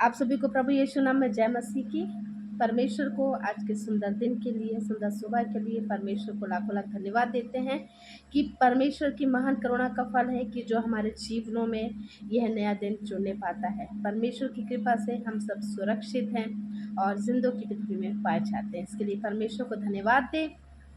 आप सभी को प्रभु यीशु नाम में जय मसीह की। परमेश्वर को आज के सुंदर दिन के लिए, सुंदर सुबह के लिए परमेश्वर को लाखों लाख धन्यवाद देते हैं कि परमेश्वर की महान करुणा का फल है कि जो हमारे जीवनों में यह नया दिन चुनने पाता है। परमेश्वर की कृपा से हम सब सुरक्षित हैं और जिंदगी की पृथ्वी में पाए जाते हैं। इसके लिए परमेश्वर को धन्यवाद दें।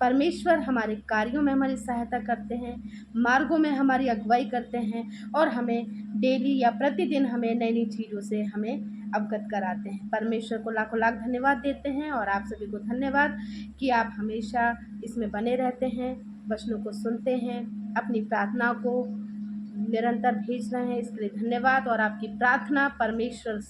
परमेश्वर हमारे कार्यों में हमारी सहायता करते हैं, मार्गों में हमारी अगुवाई करते हैं और हमें डेली या प्रतिदिन हमें नई नई चीज़ों से हमें अवगत कराते हैं। परमेश्वर को लाखों लाख धन्यवाद देते हैं और आप सभी को धन्यवाद कि आप हमेशा इसमें बने रहते हैं, वचनों को सुनते हैं, अपनी प्रार्थना को निरंतर भेज रहे हैं। इसके लिए धन्यवाद। और आपकी प्रार्थना परमेश्वर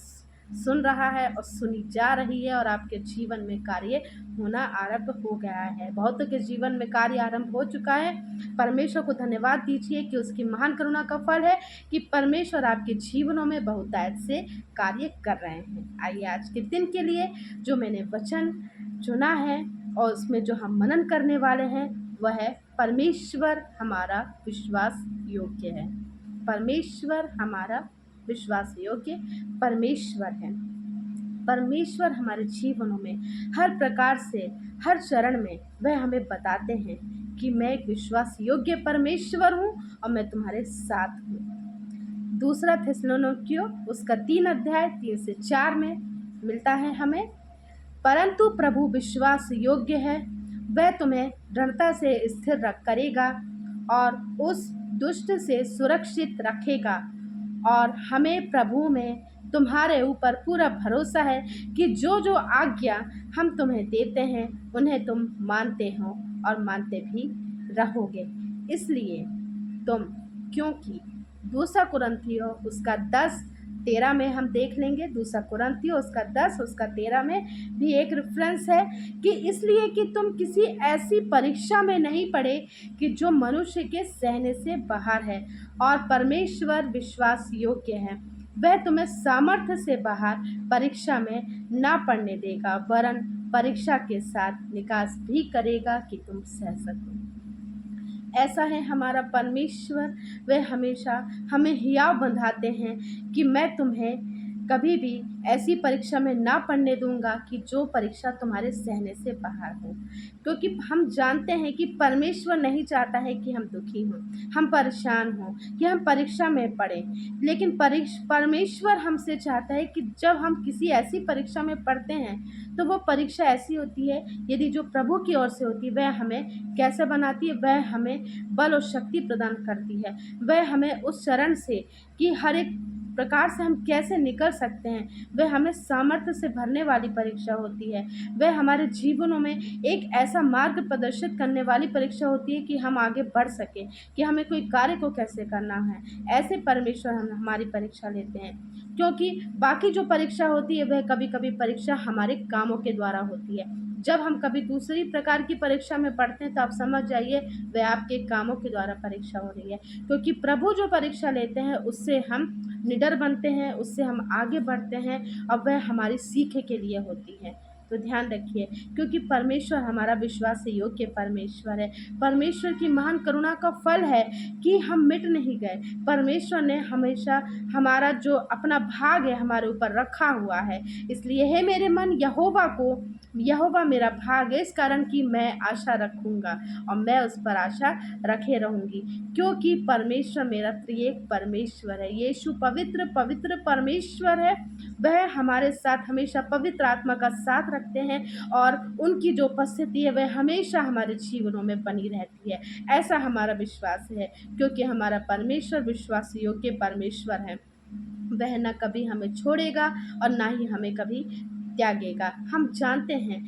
सुन रहा है और सुनी जा रही है और आपके जीवन में कार्य होना आरंभ हो गया है। बहुतों के जीवन में कार्य आरंभ हो चुका है। परमेश्वर को धन्यवाद दीजिए कि उसकी महान करुणा का फल है कि परमेश्वर आपके जीवनों में बहुतायत से कार्य कर रहे हैं। आइए आज के दिन के लिए जो मैंने वचन चुना है और उसमें जो हम मनन करने वाले हैं वह है परमेश्वर हमारा विश्वास योग्य है। परमेश्वर हमारा विश्वास योग्य परमेश्वर है। परमेश्वर हमारे जीवनों में हर प्रकार से, हर चरण में वह हमें बताते हैं कि मैं एक विश्वास योग्य परमेश्वर हूँ और मैं तुम्हारे साथ हूँ। दूसरा थिस्सलुनीकियों उसका 3 अध्याय 3 से 4 में मिलता है हमें। परंतु प्रभु विश्वास योग्य है, वह तुम्हें दृढ़ता से स्थिर करेगा और उस दुष्ट से सुरक्षित रखेगा। और हमें प्रभु में तुम्हारे ऊपर पूरा भरोसा है कि जो जो आज्ञा हम तुम्हें देते हैं उन्हें तुम मानते हो और मानते भी रहोगे। इसलिए तुम, क्योंकि दूसरा कुरिन्थियों उसका 10:13 में हम देख लेंगे। दूसरा कुरिन्थियों उसका 10 उसका 13 में भी एक रेफरेंस है कि इसलिए कि तुम किसी ऐसी परीक्षा में नहीं पड़े कि जो मनुष्य के सहने से बाहर है, और परमेश्वर विश्वास योग्य है, वह तुम्हें सामर्थ्य से बाहर परीक्षा में ना पड़ने देगा, वरन परीक्षा के साथ निकास भी करेगा कि तुम सह सको। ऐसा है हमारा परमेश्वर, वह हमेशा हमें हियाव बंधाते हैं कि मैं तुम्हें कभी भी ऐसी परीक्षा में ना पढ़ने दूंगा कि जो परीक्षा तुम्हारे सहने से बाहर हो। क्योंकि हम जानते हैं कि परमेश्वर नहीं चाहता है कि हम दुखी हों, हम परेशान हों, कि हम परीक्षा में पढ़ें। लेकिन परमेश्वर हमसे चाहता है कि जब हम किसी ऐसी परीक्षा में पढ़ते हैं तो वो परीक्षा ऐसी होती है, यदि जो प्रभु की ओर से होती है, वह हमें कैसे बनाती है, वह हमें बल और शक्ति प्रदान करती है। वह हमें उस चरण से कि हर एक प्रकार से हम कैसे निकल सकते हैं, वह हमें सामर्थ्य से भरने वाली परीक्षा होती है। वह हमारे जीवनों में एक ऐसा मार्ग प्रदर्शित करने वाली परीक्षा होती है कि हम आगे बढ़ सकें, कि हमें कोई कार्य को कैसे करना है। ऐसे परमेश्वर हम हमारी परीक्षा लेते हैं। क्योंकि बाकी जो परीक्षा होती है वह कभी कभी परीक्षा हमारे कामों के द्वारा होती है। जब हम कभी दूसरी प्रकार की परीक्षा में पढ़ते हैं तो आप समझ जाइए वह आपके कामों के द्वारा परीक्षा हो रही है। क्योंकि प्रभु जो परीक्षा लेते हैं उससे हम निडर बनते हैं, उससे हम आगे बढ़ते हैं और वह हमारी सीख के लिए होती है। तो ध्यान रखिए, क्योंकि परमेश्वर हमारा विश्वास योग्य परमेश्वर है। परमेश्वर की महान करुणा का फल है कि हम मिट नहीं गए। परमेश्वर ने हमेशा हमारा जो अपना भाग है हमारे ऊपर रखा हुआ है। इसलिए हे मेरे मन यहोवा मेरा भाग है, इस कारण कि मैं आशा रखूंगा और मैं उस पर आशा रखे रहूंगी। क्योंकि परमेश्वर मेरा त्रिएक परमेश्वर है। यीशु पवित्र पवित्र परमेश्वर है। वह हमारे साथ हमेशा पवित्र आत्मा का साथ रखते हैं और उनकी जो उपस्थिति है वह हमेशा हमारे जीवनों में बनी रहती है। ऐसा हमारा विश्वास है, क्योंकि हमारा परमेश्वर विश्वास योग्य परमेश्वर है। वह न कभी हमें छोड़ेगा और ना ही हमें कभी त्यागेगा। हम जानते हैं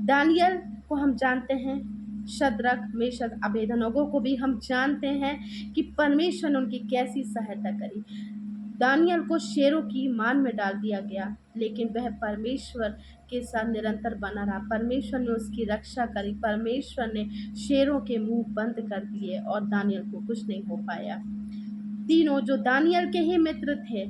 दानियल को हम जानते हैं, शद्रक मेशक अबेदनगो को भी हम जानते हैं कि परमेश्वर ने उनकी कैसी सहायता करी। दानियल को शेरों की मान में डाल दिया गया, लेकिन वह परमेश्वर के साथ निरंतर बना रहा। परमेश्वर ने उसकी रक्षा करी। परमेश्वर ने शेरों के मुंह बंद कर दिए और दानियल को कुछ नहीं हो पाया। तीनों जो दानियल के ही मित्र थे,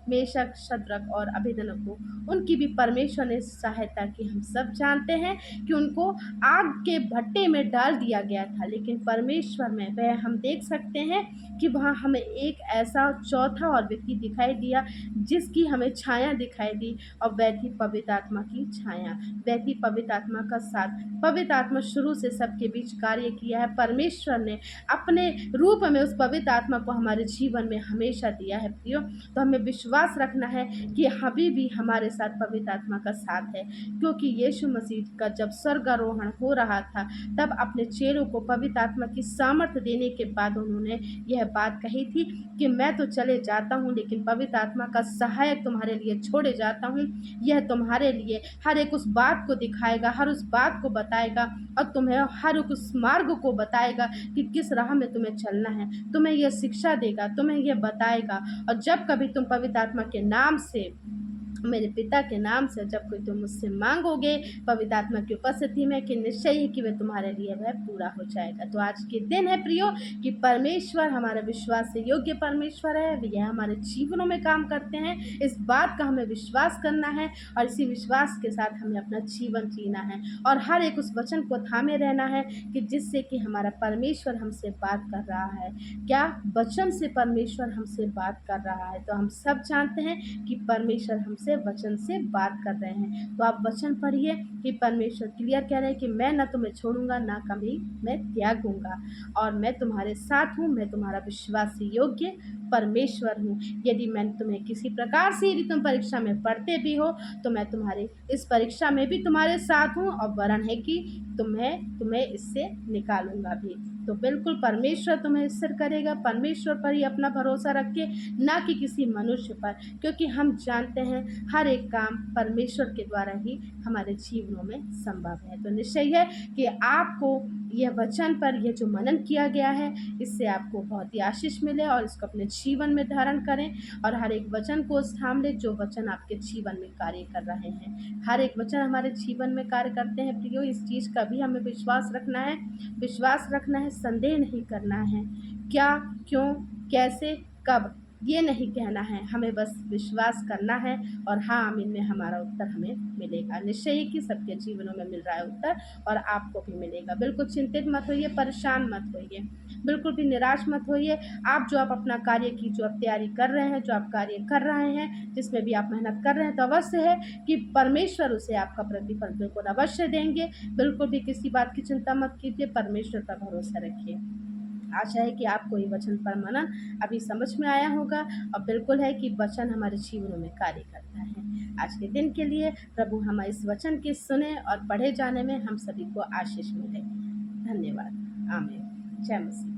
मेशक, शद्रक और अबेदनगो, उनकी भी परमेश्वर ने सहायता की। हम सब जानते हैं कि उनको आग के भट्टे में डाल दिया गया था, लेकिन परमेश्वर में वह हम देख सकते हैं कि वहाँ हमें एक ऐसा चौथा और व्यक्ति दिखाई दिया जिसकी हमें छाया दिखाई दी, और वह थी पवित्र आत्मा की छाया, वह थी पवित्र आत्मा का साथ। पवित्र आत्मा शुरू से सबके बीच कार्य किया है। परमेश्वर ने अपने रूप में उस पवित्र आत्मा को हमारे जीवन में हमेशा दिया है प्रियो। तो हमें विश्वास रखना है कि अभी भी हमारे साथ पवित्र आत्मा का साथ है, क्योंकि यीशु मसीह का जब स्वर्गारोहण हो रहा था तब अपने चेलों को पवित्र आत्मा की सामर्थ्य देने के बाद उन्होंने यह बात कही थी कि मैं तो चले जाता हूँ, लेकिन पवित्र आत्मा का सहायक तुम्हारे लिए छोड़े जाता हूँ। यह तुम्हारे लिए हर एक उस बात को दिखाएगा, हर उस बात को बताएगा, और तुम्हें हर एक उस मार्ग को बताएगा कि किस राह में तुम्हें चलना है। तुम्हें यह शिक्षा देगा, तुम्हें यह बताएगा। और जब कभी तुम पवित्र आत्मा के नाम से, मेरे पिता के नाम से जब कोई तुम मुझसे मांगोगे पवित्र आत्मा की उपस्थिति में, कि निश्चय ही कि वह तुम्हारे लिए वह पूरा हो जाएगा। तो आज के दिन है प्रियो कि परमेश्वर हमारा विश्वास से योग्य परमेश्वर है, यह हमारे जीवनों में काम करते हैं। इस बात का हमें विश्वास करना है और इसी विश्वास के साथ हमें अपना जीवन जीना है, और हर एक उस वचन को थामे रहना है कि जिससे कि हमारा परमेश्वर हमसे बात कर रहा है। क्या वचन से परमेश्वर हमसे बात कर रहा है? तो हम सब जानते हैं कि परमेश्वर हमसे वचन से बात कर रहे हैं। तो आप वचन पढ़िए कि परमेश्वर क्लियर कह रहे हैं कि मैं ना तुम्हें छोड़ूंगा, ना कभी मैं त्यागूंगा, और मैं तुम्हारे साथ हूँ, मैं तुम्हारा विश्वासी योग्य परमेश्वर हूँ। यदि मैं तुम्हें किसी प्रकार से, यदि तुम परीक्षा में पढ़ते भी हो, तो मैं तुम्हारे इस परीक्षा में भी तुम्हारे साथ हूँ, और वरन है कि तुम्हें इससे निकालूंगा भी। तो बिल्कुल परमेश्वर तुम्हें स्थिर करेगा। परमेश्वर पर ही अपना भरोसा रखिए, ना कि किसी मनुष्य पर, क्योंकि हम जानते हैं हर एक काम परमेश्वर के द्वारा ही हमारे जीवनों में संभव है। तो निश्चय है कि आपको यह वचन पर यह जो मनन किया गया है, इससे आपको बहुत ही आशीष मिले, और इसको अपने जीवन में धारण करें, और हर एक वचन को थाम ले जो वचन आपके जीवन में कार्य कर रहे हैं। हर एक वचन हमारे जीवन में कार्य करते हैं प्रियो, इस चीज़ का भी हमें विश्वास रखना है। विश्वास रखना है, संदेह नहीं करना है। क्या, क्यों, कैसे, कब, ये नहीं कहना है, हमें बस विश्वास करना है, और हाँ आमीन में हमारा उत्तर हमें मिलेगा। निश्चय ही कि सबके जीवनों में मिल रहा है उत्तर, और आपको भी मिलेगा। बिल्कुल चिंतित मत होइए, परेशान मत होइए, बिल्कुल भी निराश मत होइए। आप अपना कार्य की जो आप तैयारी कर रहे हैं, जो आप कार्य कर रहे हैं, जिसमें भी आप मेहनत कर रहे हैं, तो अवश्य है कि परमेश्वर उसे आपका प्रतिफल बिल्कुल अवश्य देंगे। बिल्कुल भी किसी बात की चिंता मत कीजिए, परमेश्वर पर भरोसा रखिए। आशा है कि आपको ये वचन पर मनन अभी समझ में आया होगा, और बिल्कुल है कि वचन हमारे जीवनों में कार्य करता है। आज के दिन के लिए प्रभु हम इस वचन के सुने और पढ़े जाने में हम सभी को आशीष मिले। धन्यवाद। आमीन। जय मसीह।